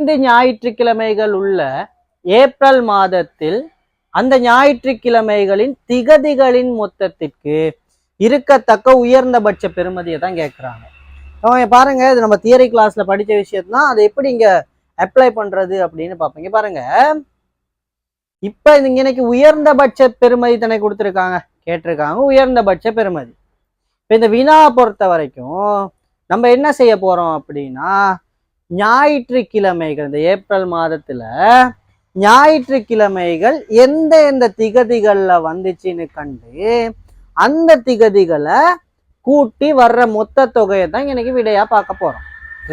5 ஞாயிற்றுக்கிழமைகள் உள்ள ஏப்ரல் மாதத்தில் அந்த ஞாயிற்றுக்கிழமைகளின் திகதிகளின் மொத்தத்திற்கு இருக்கத்தக்க உயர்ந்தபட்ச பெறுமதியை தான் கேட்குறாங்க. அவங்க பாருங்க, இது நம்ம தியரி கிளாஸ்ல படிச்ச விஷயத்தான், அதை எப்படி இங்க அப்ளை பண்றது அப்படின்னு பார்ப்பீங்க. பாருங்க, இப்ப இன்னைக்கு உயர்ந்தபட்ச பெறுமதி தானே கொடுத்துருக்காங்க, கேட்டிருக்காங்க உயர்ந்தபட்ச பெறுமதி. இப்ப இந்த வினாவை பொறுத்த வரைக்கும் நம்ம என்ன செய்ய போறோம் அப்படின்னா, ஞாயிற்றுக்கிழமைகள், இந்த ஏப்ரல் மாதத்துல ஞாயிற்றுக்கிழமைகள் எந்த எந்த திகதிகள்ல வந்துச்சுன்னு கண்டு அந்த திகதிகளை கூட்டி வர்ற மொத்த தொகையை தான் இன்னைக்கு விடையா பார்க்க போறோம்.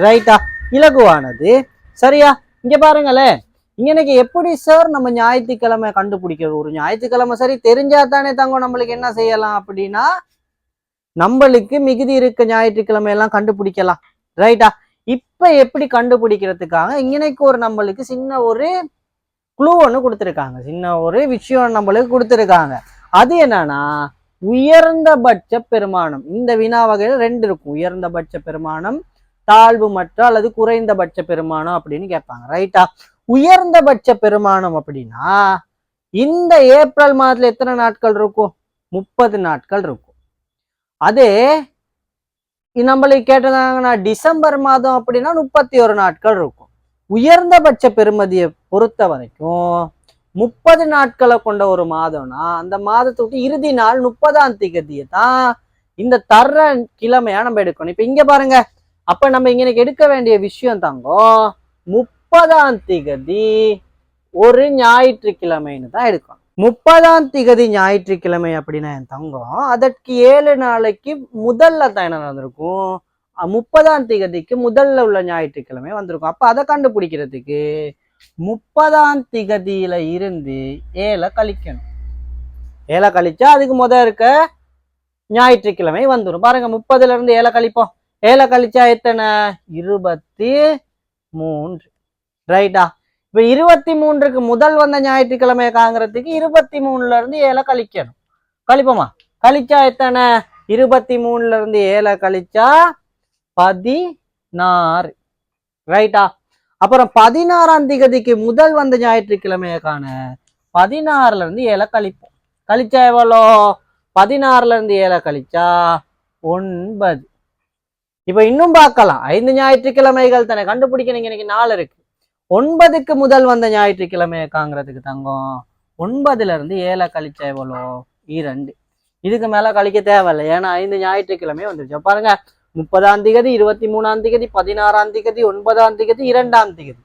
ரைட்டா? இலகுவானது. சரியா? இங்க பாருங்களேன், இன்னைக்கு எப்படி சார் நம்ம ஞாயிற்றுக்கிழமை கண்டுபிடிக்கிறது? ஒரு ஞாயிற்றுக்கிழமை சரி தெரிஞ்சா தானே தாங்க நம்மளுக்கு என்ன செய்யலாம் அப்படின்னா, நம்மளுக்கு மிகுதி இருக்க ஞாயிற்றுக்கிழமை எல்லாம் கண்டுபிடிக்கலாம். ரைட்டா? இப்ப எப்படி கண்டுபிடிக்கிறதுக்காக இன்னைக்கு ஒரு நம்மளுக்கு சின்ன ஒரு குளூ ஒன்று கொடுத்துருக்காங்க, சின்ன ஒரு விஷயம் நம்மளுக்கு கொடுத்துருக்காங்க. அது என்னன்னா, உயர்ந்தபட்ச பெருமானம். இந்த வினா வகையில 2 இருக்கும், உயர்ந்தபட்ச பெருமானம், தாழ்வு மற்ற அல்லது குறைந்தபட்ச பெருமானம் அப்படின்னு கேட்பாங்க. ரைட்டா? உயர்ந்தபட்ச பெருமானம் அப்படின்னா இந்த ஏப்ரல் மாதத்துல எத்தனை நாட்கள் இருக்கும்? 30 நாட்கள் இருக்கும். அதே நம்மளுக்கு கேட்டதாங்கன்னா டிசம்பர் மாதம் அப்படின்னா 31 நாட்கள் இருக்கும். உயர்ந்தபட்ச பெறுமதியை பொறுத்த வரைக்கும் 30 நாட்களை கொண்ட ஒரு மாதம்னா அந்த மாதத்துக்கு இறுதி நாள் 30ஆம் தேதியை தான் இந்த தர்ற கிழமையா நம்ம எடுக்கணும். இப்ப இங்க பாருங்க, அப்ப நம்ம இங்க எடுக்க வேண்டிய விஷயம் தாங்கோ 30ஆம் தேதி ஒரு ஞாயிற்றுக்கிழமைன்னு தான் எடுக்கணும். 30ஆம் தேதி ஞாயிற்றுக்கிழமை அப்படின்னா என் தங்கம், அதற்கு 7 நாளைக்கு முதல்ல தான் என்ன நடந்திருக்கும், 30ஆம் தேதிக்கு முதல்ல உள்ள ஞாயிற்றுக்கிழமை வந்திருக்கும். அப்ப அதை கண்டுபிடிக்கிறதுக்கு 30ஆம் தேதியில இருந்து 7 கழிக்கணும். 7 கழிச்சா அதுக்கு இருக்க ஞாயிற்றுக்கிழமை வந்துடும். பாருங்க, 30ல இருந்து 7 கழிப்போம். 7 கழிச்சா எத்தனை? 23. ரைட்டா? இப்ப 23க்கு முதல் வந்த ஞாயிற்றுக்கிழமையை காங்கிறதுக்கு 23ல இருந்து 7 கழிக்கணும். கழிப்போமா? கழிச்சா எத்தனை? 23ல இருந்து 7 கழிச்சா 16. ரைட்டா? அப்புறம் 16ஆம் தேதிக்கு முதல் வந்த ஞாயிற்றுக்கிழமையை காண 16ல இருந்து 7 கழிப்போம். கழிச்சா எவ்வளோ? 16ல இருந்து 7 கழிச்சா 9. இப்ப இன்னும் பார்க்கலாம், 5 ஞாயிற்றுக்கிழமைகள் தானே கண்டுபிடிக்க இன்னைக்கு 4 இருக்கு. 9க்கு முதல் வந்த ஞாயிற்றுக்கிழமையை காங்கிறதுக்கு தங்கம் 9ல இருந்து 7 கழிச்சா எவ்வளோ? 2. இதுக்கு மேல கழிக்க தேவையில்லை, ஏன்னா 5 ஞாயிற்றுக்கிழமை வந்துருச்சு. பாருங்க, 30ஆம் தேதி, 23ஆம் தேதி, 16ஆம் தேதி, 9ஆம் தேதி, 2ஆம் தேதி.